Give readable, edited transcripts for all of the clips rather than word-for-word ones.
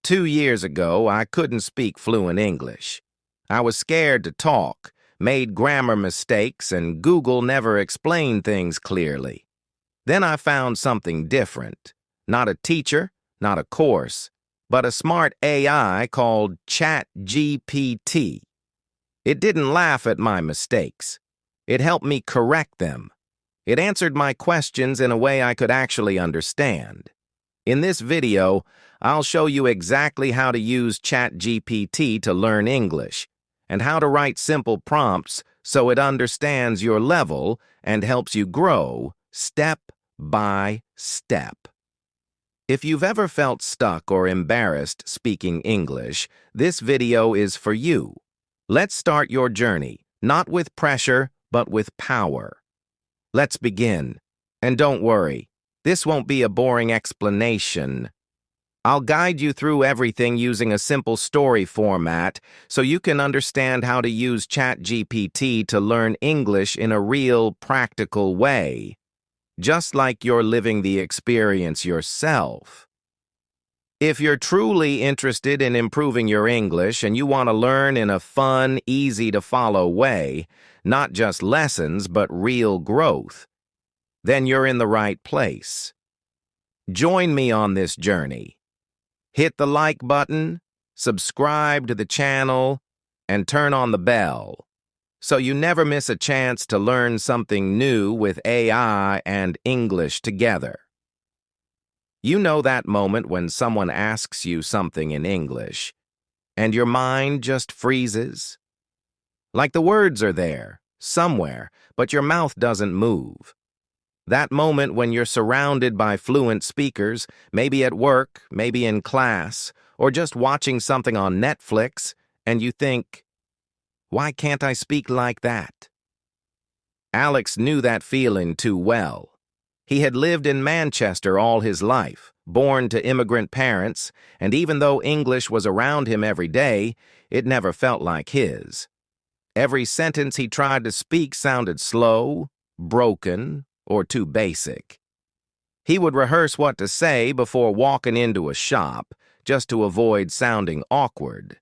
2 years ago, I couldn't speak fluent English. I was scared to talk, made grammar mistakes, and Google never explained things clearly. Then I found something different. Not a teacher, not a course, but a smart AI called ChatGPT. It didn't laugh at my mistakes. It helped me correct them. It answered my questions in a way I could actually understand. In this video, I'll show you exactly how to use ChatGPT to learn English, and how to write simple prompts so it understands your level and helps you grow step by step. If you've ever felt stuck or embarrassed speaking English, this video is for you. Let's start your journey, not with pressure, but with power. Let's begin. And don't worry, this won't be a boring explanation. I'll guide you through everything using a simple story format so you can understand how to use ChatGPT to learn English in a real, practical way, just like you're living the experience yourself. If you're truly interested in improving your English and you want to learn in a fun, easy-to-follow way, not just lessons but real growth, then you're in the right place. Join me on this journey. Hit the like button, subscribe to the channel, and turn on the bell so you never miss a chance to learn something new with AI and English together. You know that moment when someone asks you something in English, and your mind just freezes? Like the words are there, somewhere, but your mouth doesn't move. That moment when you're surrounded by fluent speakers, maybe at work, maybe in class, or just watching something on Netflix, and you think, why can't I speak like that? Alex knew that feeling too well. He had lived in Manchester all his life, born to immigrant parents, and even though English was around him every day, it never felt like his. Every sentence he tried to speak sounded slow, broken, or too basic. He would rehearse what to say before walking into a shop, just to avoid sounding awkward.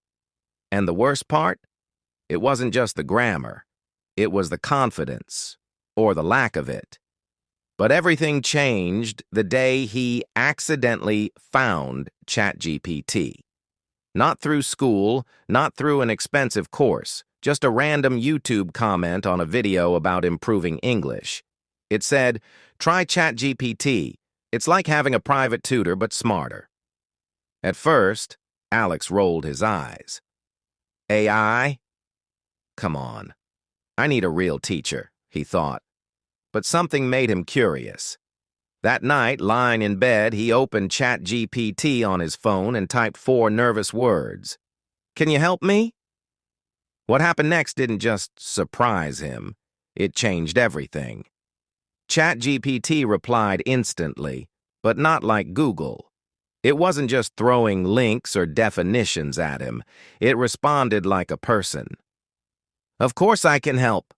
And the worst part? It wasn't just the grammar. It was the confidence, or the lack of it. But everything changed the day he accidentally found ChatGPT. Not through school, not through an expensive course, just a random YouTube comment on a video about improving English. It said, "Try ChatGPT. It's like having a private tutor, but smarter." At first, Alex rolled his eyes. AI? Come on. I need a real teacher, he thought. But something made him curious. That night, lying in bed, he opened ChatGPT on his phone and typed 4 nervous words. "Can you help me?" What happened next didn't just surprise him. It changed everything. ChatGPT replied instantly, but not like Google. It wasn't just throwing links or definitions at him. It responded like a person. "Of course I can help.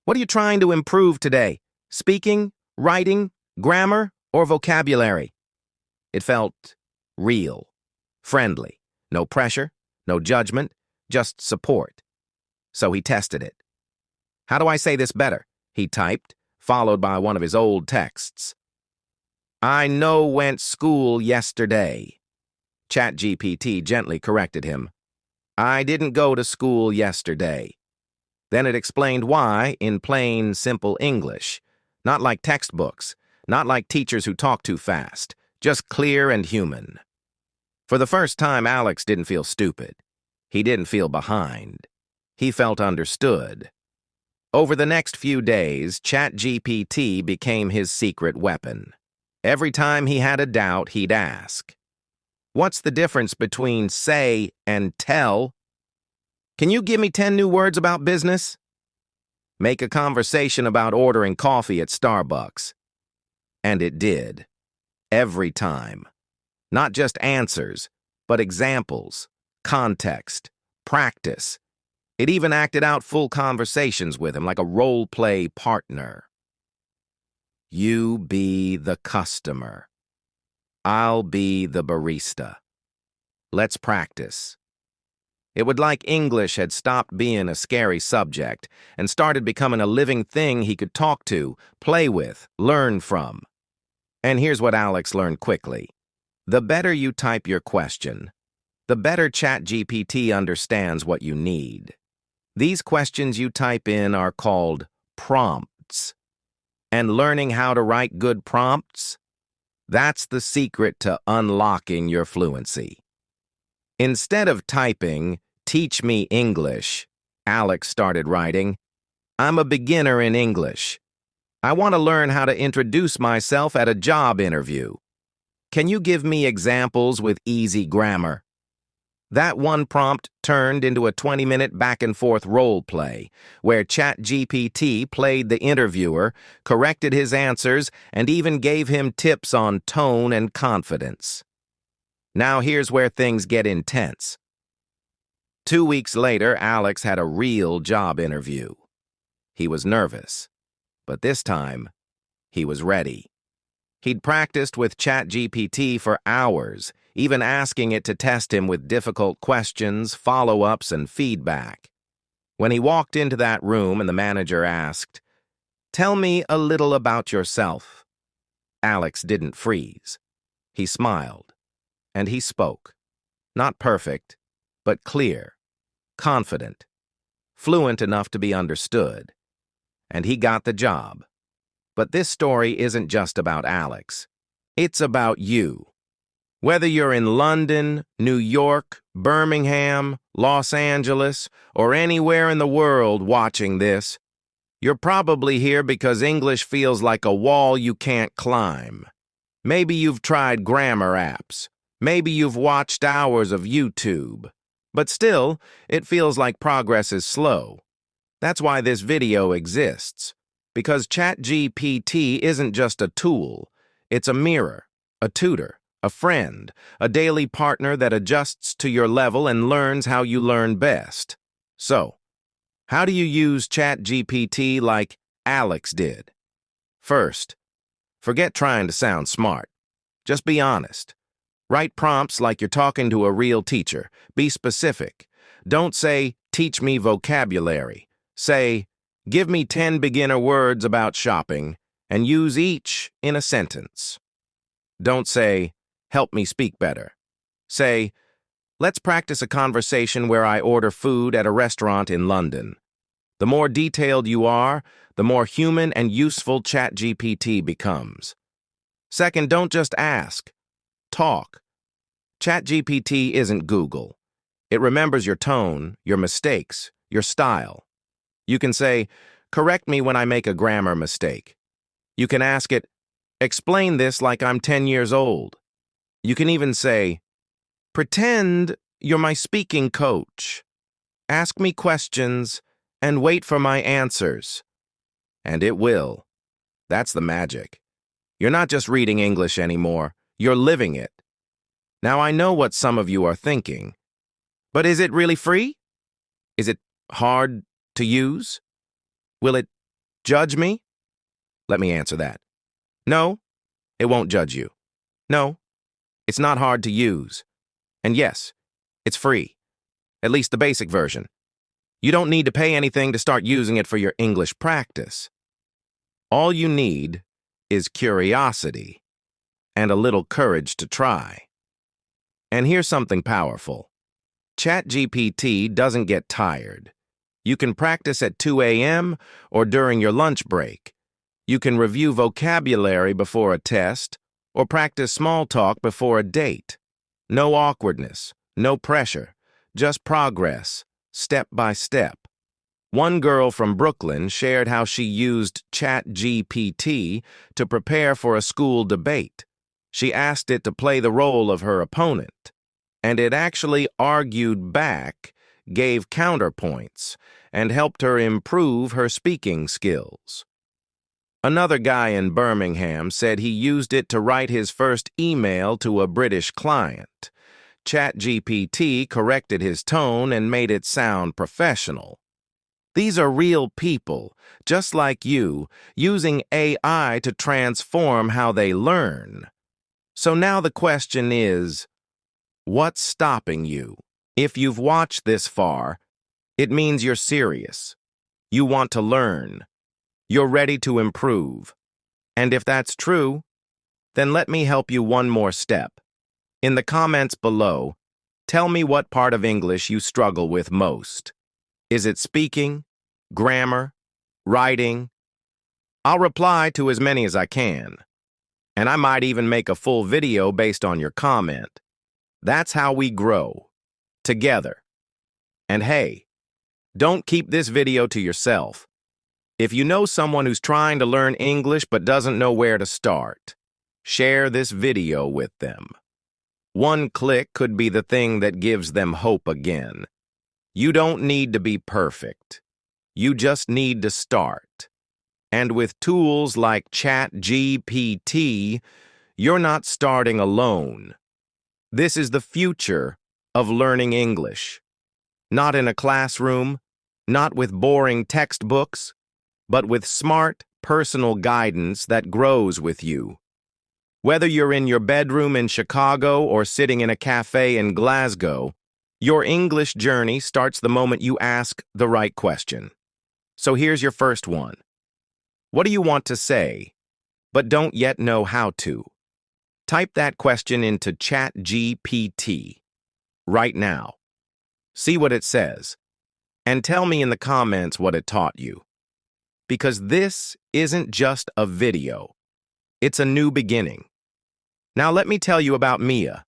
What are you trying to improve today? Speaking, writing, grammar, or vocabulary?" It felt real, friendly. No pressure, no judgment, just support. So he tested it. "How do I say this better?" he typed, followed by one of his old texts. "I went school yesterday." ChatGPT gently corrected him. "I didn't go to school yesterday." Then it explained why in plain, simple English. Not like textbooks, not like teachers who talk too fast, just clear and human. For the first time, Alex didn't feel stupid. He didn't feel behind. He felt understood. Over the next few days, ChatGPT became his secret weapon. Every time he had a doubt, he'd ask, "What's the difference between say and tell? Can you give me 10 new words about business?" Make a conversation about ordering coffee at Starbucks. And it did. Every time. Not just answers, but examples, context, practice. It even acted out full conversations with him like a role-play partner. "You be the customer. I'll be the barista." Let's practice. It would like English had stopped being a scary subject and started becoming a living thing he could talk to, play with, learn from. And here's what Alex learned quickly. The better you type your question, the better ChatGPT understands what you need. These questions you type in are called prompts. And learning how to write good prompts, that's the secret to unlocking your fluency. Instead of typing, "Teach me English," Alex started writing, "I'm a beginner in English. I want to learn how to introduce myself at a job interview. Can you give me examples with easy grammar?" That one prompt turned into a 20-minute back-and-forth role play, where ChatGPT played the interviewer, corrected his answers, and even gave him tips on tone and confidence. Now here's where things get intense. 2 weeks later, Alex had a real job interview. He was nervous, but this time, he was ready. He'd practiced with ChatGPT for hours, even asking it to test him with difficult questions, follow-ups, and feedback. When he walked into that room and the manager asked, "Tell me a little about yourself," Alex didn't freeze. He smiled, and he spoke. Not perfect, but clear, confident, fluent enough to be understood. And he got the job. But this story isn't just about Alex. It's about you. Whether you're in London, New York, Birmingham, Los Angeles, or anywhere in the world watching this, you're probably here because English feels like a wall you can't climb. Maybe you've tried grammar apps. Maybe you've watched hours of YouTube. But still, it feels like progress is slow. That's why this video exists. Because ChatGPT isn't just a tool. It's a mirror, a tutor, a friend, a daily partner that adjusts to your level and learns how you learn best. So, how do you use ChatGPT like Alex did? First, forget trying to sound smart. Just be honest. Write prompts like you're talking to a real teacher. Be specific. Don't say, "Teach me vocabulary." Say, "Give me 10 beginner words about shopping," and use each in a sentence. Don't say, "Help me speak better." Say, "Let's practice a conversation where I order food at a restaurant in London." The more detailed you are, the more human and useful ChatGPT becomes. Second, don't just ask. Talk. ChatGPT isn't Google. It remembers your tone, your mistakes, your style. You can say, "Correct me when I make a grammar mistake." You can ask it, "Explain this like I'm 10 years old." You can even say, "Pretend you're my speaking coach. Ask me questions and wait for my answers." And it will. That's the magic. You're not just reading English anymore. You're living it. Now, I know what some of you are thinking. But is it really free? Is it hard to use? Will it judge me? Let me answer that. No, it won't judge you. No, it's not hard to use. And yes, it's free. At least the basic version. You don't need to pay anything to start using it for your English practice. All you need is curiosity and a little courage to try. And here's something powerful. ChatGPT doesn't get tired. You can practice at 2 a.m. or during your lunch break. You can review vocabulary before a test or practice small talk before a date. No awkwardness, no pressure, just progress, step by step. One girl from Brooklyn shared how she used ChatGPT to prepare for a school debate. She asked it to play the role of her opponent, and it actually argued back, gave counterpoints, and helped her improve her speaking skills. Another guy in Birmingham said he used it to write his first email to a British client. ChatGPT corrected his tone and made it sound professional. These are real people, just like you, using AI to transform how they learn. So now the question is, What's stopping you? If you've watched this far, it means you're serious. You want to learn. You're ready to improve. And if that's true, then let me help you one more step. In the comments below, tell me what part of English you struggle with most. Is it speaking, grammar, writing? I'll reply to as many as I can. And I might even make a full video based on your comment. That's how we grow. Together. And hey, don't keep this video to yourself. If you know someone who's trying to learn English but doesn't know where to start, share this video with them. One click could be the thing that gives them hope again. You don't need to be perfect. You just need to start. And with tools like ChatGPT, you're not starting alone. This is the future of learning English. Not in a classroom, not with boring textbooks, but with smart, personal guidance that grows with you. Whether you're in your bedroom in Chicago or sitting in a cafe in Glasgow, your English journey starts the moment you ask the right question. So here's your first one. What do you want to say, but don't yet know how to? Type that question into ChatGPT right now. See what it says, and tell me in the comments what it taught you. Because this isn't just a video. It's a new beginning. Now let me tell you about Mia.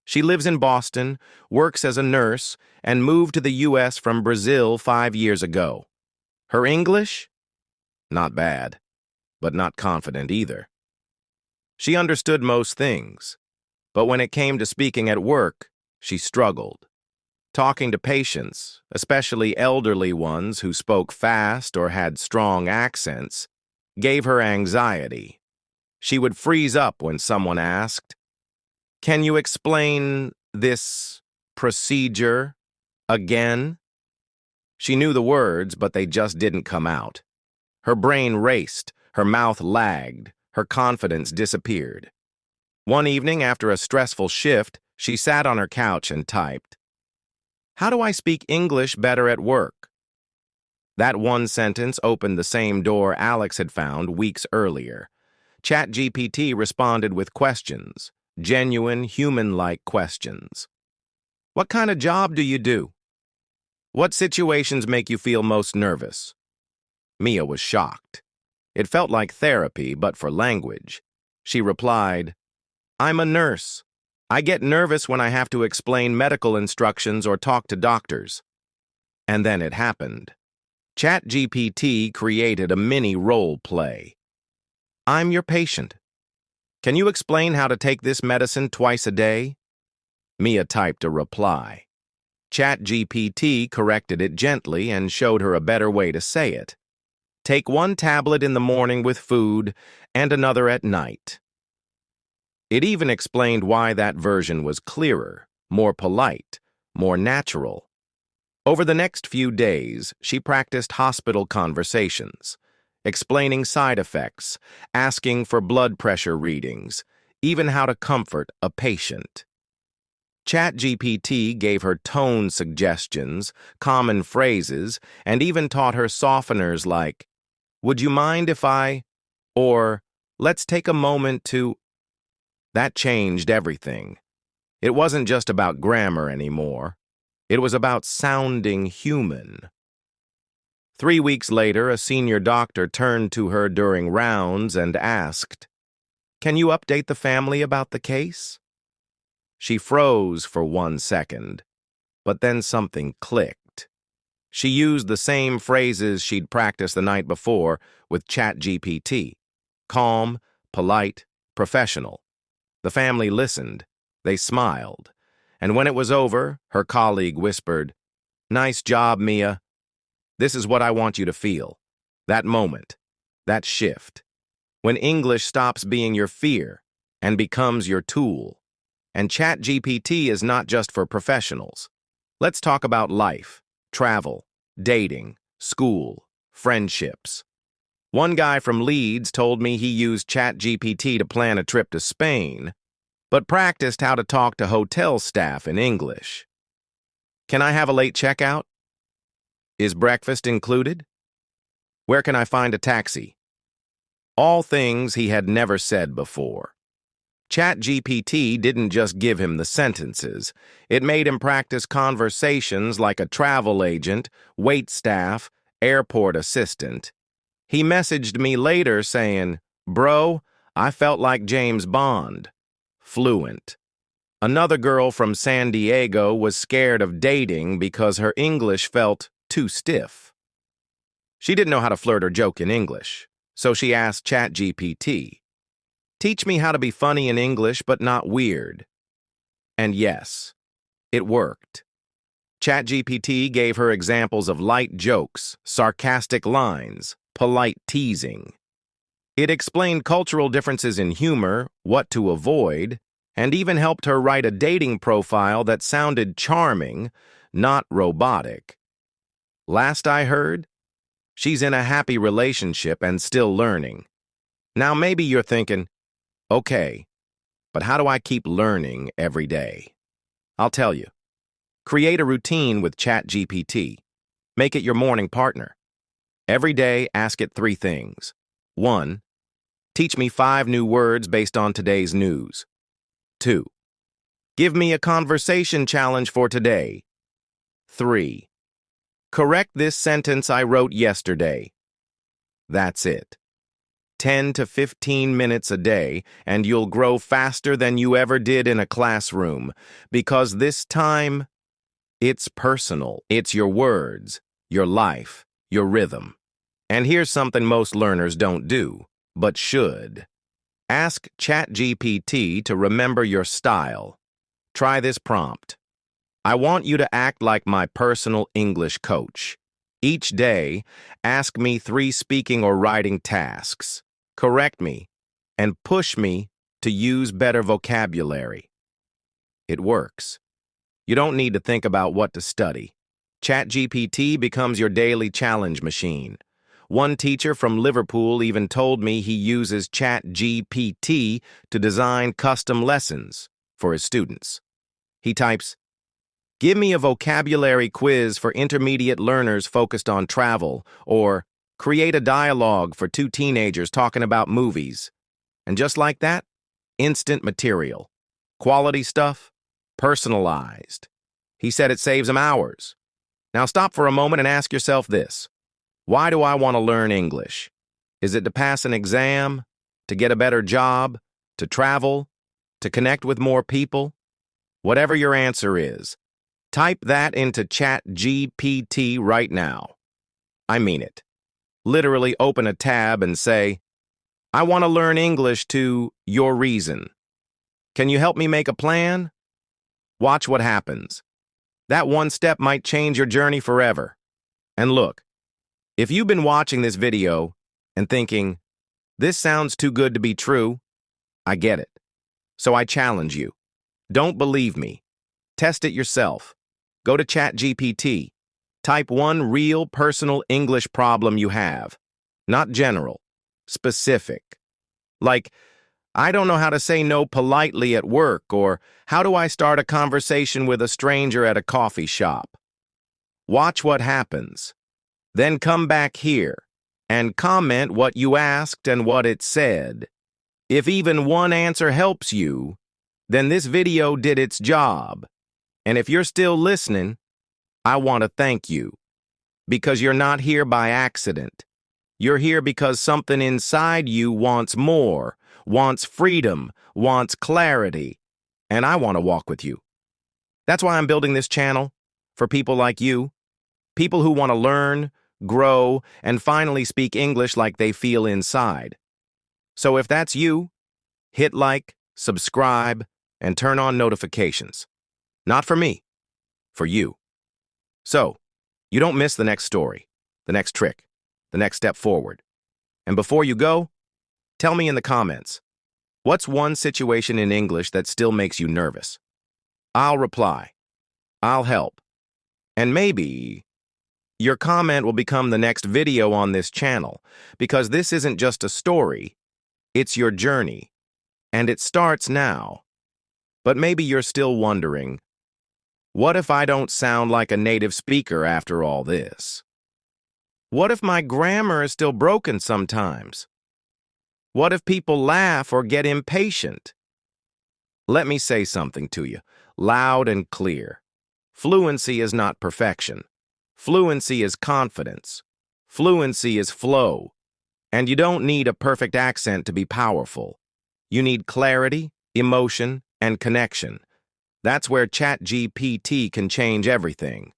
She lives in Boston, works as a nurse, and moved to the U.S. from Brazil 5 years ago. Her English? Not bad, but not confident either. She understood most things, but when it came to speaking at work, she struggled. Talking to patients, especially elderly ones who spoke fast or had strong accents, gave her anxiety. She would freeze up when someone asked, "Can you explain this procedure again?" She knew the words, but they just didn't come out. Her brain raced, her mouth lagged, her confidence disappeared. One evening, after a stressful shift, she sat on her couch and typed, "How do I speak English better at work?" That one sentence opened the same door Alex had found weeks earlier. ChatGPT responded with questions, genuine, human-like questions. What kind of job do you do? What situations make you feel most nervous? Mia was shocked. It felt like therapy, but for language. She replied, "I'm a nurse. I get nervous when I have to explain medical instructions or talk to doctors." And then it happened. ChatGPT created a mini role play. "I'm your patient. Can you explain how to take this medicine twice a day?" Mia typed a reply. ChatGPT corrected it gently and showed her a better way to say it. Take one tablet in the morning with food and another at night. It even explained why that version was clearer, more polite, more natural. Over the next few days, she practiced hospital conversations, explaining side effects, asking for blood pressure readings, even how to comfort a patient. ChatGPT gave her tone suggestions, common phrases, and even taught her softeners like, "Would you mind if I?" or "Let's take a moment to." That changed everything. It wasn't just about grammar anymore. It was about sounding human. 3 weeks later, a senior doctor turned to her during rounds and asked, "Can you update the family about the case?" She froze for 1 second, but then something clicked. She used the same phrases she'd practiced the night before with ChatGPT. Calm, polite, professional. The family listened. They smiled. And when it was over, her colleague whispered, "Nice job, Mia. This is what I want you to feel. That moment, that shift. When English stops being your fear and becomes your tool. And ChatGPT is not just for professionals. Let's talk about life, travel, dating, school, friendships. One guy from Leeds told me he used ChatGPT to plan a trip to Spain, but practiced how to talk to hotel staff in English. Can I have a late checkout? Is breakfast included? Where can I find a taxi? All things he had never said before. ChatGPT didn't just give him the sentences. It made him practice conversations like a travel agent, waitstaff, airport assistant. He messaged me later saying, "Bro, I felt like James Bond." Fluent. Another girl from San Diego was scared of dating because her English felt too stiff. She didn't know how to flirt or joke in English, so she asked ChatGPT, "Teach me how to be funny in English but not weird." And yes, it worked. ChatGPT gave her examples of light jokes, sarcastic lines, polite teasing. It explained cultural differences in humor, what to avoid, and even helped her write a dating profile that sounded charming, not robotic. Last I heard, she's in a happy relationship and still learning. Now maybe you're thinking, okay, but how do I keep learning every day? I'll tell you. Create a routine with ChatGPT. Make it your morning partner. Every day, ask it 3 things. 1. Teach me 5 new words based on today's news. 2. Give me a conversation challenge for today. 3. Correct this sentence I wrote yesterday. That's it. 10 to 15 minutes a day, and you'll grow faster than you ever did in a classroom, because this time, it's personal. It's your words, your life, your rhythm. And here's something most learners don't do, but should. Ask ChatGPT to remember your style. Try this prompt. I want you to act like my personal English coach. Each day, ask me 3 speaking or writing tasks. Correct me, and push me to use better vocabulary. It works. You don't need to think about what to study. ChatGPT becomes your daily challenge machine. One teacher from Liverpool even told me he uses ChatGPT to design custom lessons for his students. He types, "Give me a vocabulary quiz for intermediate learners focused on travel," or "Create a dialogue for 2 teenagers talking about movies." And just like that, instant material. Quality stuff, personalized. He said it saves him hours. Now stop for a moment and ask yourself this. Why do I want to learn English? Is it to pass an exam, to get a better job, to travel, to connect with more people? Whatever your answer is, type that into ChatGPT right now. I mean it. Literally open a tab and say, "I want to learn English to your reason. Can you help me make a plan?" Watch what happens. That one step might change your journey forever. And look, if you've been watching this video and thinking, "This sounds too good to be true," I get it. So I challenge you. Don't believe me. Test it yourself. Go to ChatGPT. Type one real personal English problem you have. Not general. Specific. Like, "I don't know how to say no politely at work," or "How do I start a conversation with a stranger at a coffee shop?" Watch what happens. Then come back here and comment what you asked and what it said. If even one answer helps you, then this video did its job. And if you're still listening, I want to thank you. Because you're not here by accident. You're here because something inside you wants more, wants freedom, wants clarity. And I want to walk with you. That's why I'm building this channel, for people like you. People who want to learn, grow, and finally speak English like they feel inside. So if that's you, hit like, subscribe, and turn on notifications. Not for me, for you. So, you don't miss the next story, the next trick, the next step forward. And before you go, tell me in the comments, what's one situation in English that still makes you nervous? I'll reply. I'll help. And maybe your comment will become the next video on this channel, because this isn't just a story, it's your journey. And it starts now. But maybe you're still wondering, what if I don't sound like a native speaker after all this? What if my grammar is still broken sometimes? What if people laugh or get impatient? Let me say something to you, loud and clear. Fluency is not perfection. Fluency is confidence. Fluency is flow. And you don't need a perfect accent to be powerful. You need clarity, emotion, and connection. That's where ChatGPT can change everything.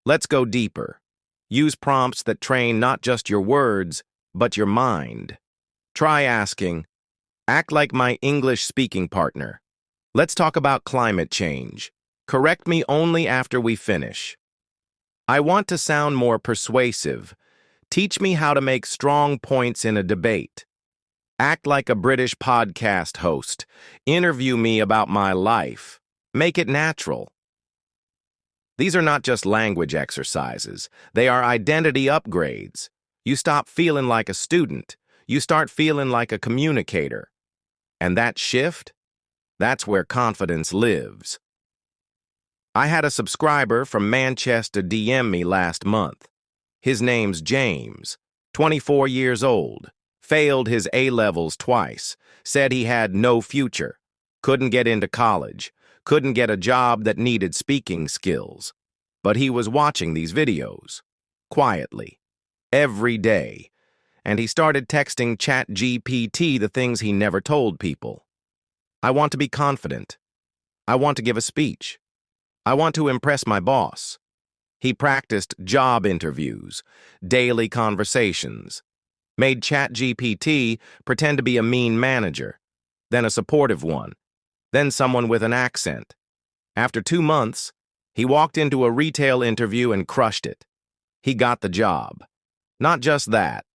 Let's go deeper. Use prompts that train not just your words, but your mind. Try asking, act like my English speaking partner. Let's talk about climate change. Correct me only after we finish. I want to sound more persuasive. Teach me how to make strong points in a debate. Act like a British podcast host. Interview me about my life. Make it natural. These are not just language exercises. They are identity upgrades. You stop feeling like a student. You start feeling like a communicator. And that shift? That's where confidence lives. I had a subscriber from Manchester DM me last month. His name's James, 24 years old, failed his A-levels twice, said he had no future, couldn't get into college, couldn't get a job that needed speaking skills. But he was watching these videos, quietly, every day, and he started texting ChatGPT the things he never told people. I want to be confident. I want to give a speech. I want to impress my boss. He practiced job interviews, daily conversations, made ChatGPT pretend to be a mean manager, then a supportive one, then someone with an accent. After 2 months, he walked into a retail interview and crushed it. He got the job. Not just that.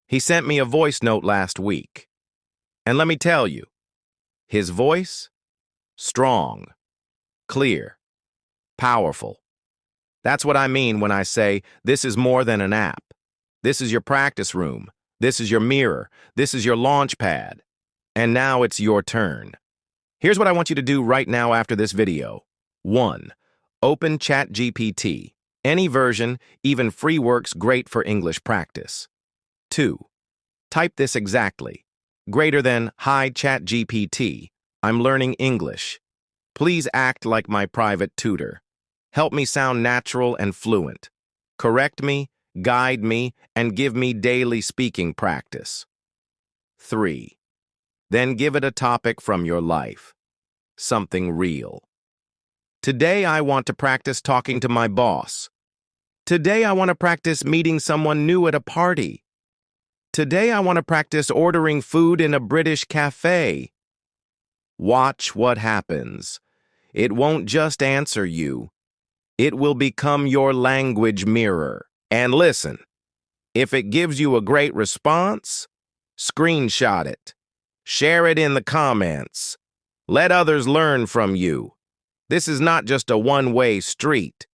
He sent me a voice note last week. And let me tell you, his voice? Strong, clear, powerful. That's what I mean when I say this is more than an app. This is your practice room. This is your mirror. This is your launch pad. And now it's your turn. Here's what I want you to do right now after this video. 1. Open ChatGPT. Any version, even free, works great for English practice. 2. Type this exactly. Greater than, "Hi ChatGPT, I'm learning English. Please act like my private tutor. Help me sound natural and fluent. Correct me, guide me, and give me daily speaking practice." 3. Then give it a topic from your life. Something real. Today I want to practice talking to my boss. Today I want to practice meeting someone new at a party. Today I want to practice ordering food in a British cafe. Watch what happens. It won't just answer you. It will become your language mirror. And listen, if it gives you a great response, screenshot it. Share it in the comments. Let others learn from you. This is not just a one-way street.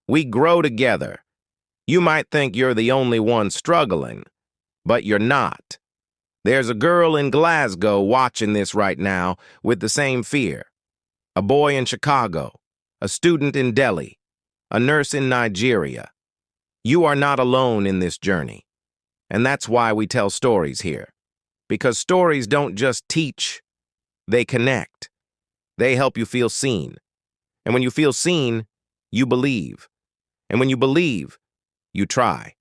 We grow together. You might think you're the only one struggling, but you're not. There's a girl in Glasgow watching this right now with the same fear. A boy in Chicago, a student in Delhi, a nurse in Nigeria. You are not alone in this journey. And that's why we tell stories here. Because stories don't just teach, they connect. They help you feel seen. And when you feel seen, you believe. And when you believe, you try.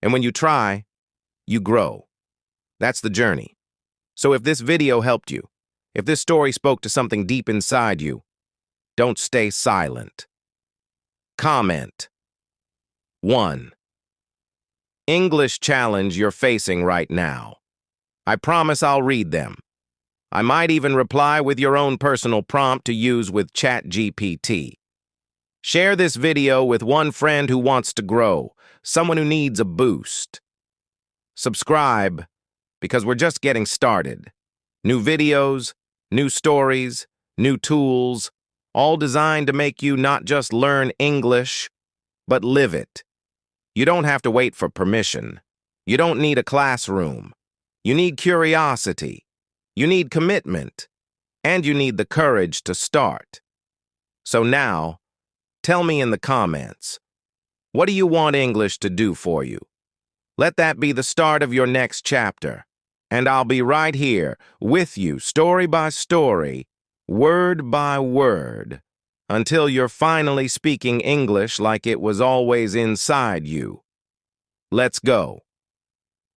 And when you try, you grow. That's the journey. So if this video helped you, if this story spoke to something deep inside you, don't stay silent. Comment. 1. English challenge you're facing right now. I promise I'll read them. I might even reply with your own personal prompt to use with ChatGPT. Share this video with one friend who wants to grow, someone who needs a boost. Subscribe, because we're just getting started. New videos, new stories, new tools, all designed to make you not just learn English, but live it. You don't have to wait for permission. You don't need a classroom. You need curiosity. You need commitment. And you need the courage to start. So now, tell me in the comments, what do you want English to do for you? Let that be the start of your next chapter. And I'll be right here with you, story by story, word by word, until you're finally speaking English like it was always inside you. Let's go.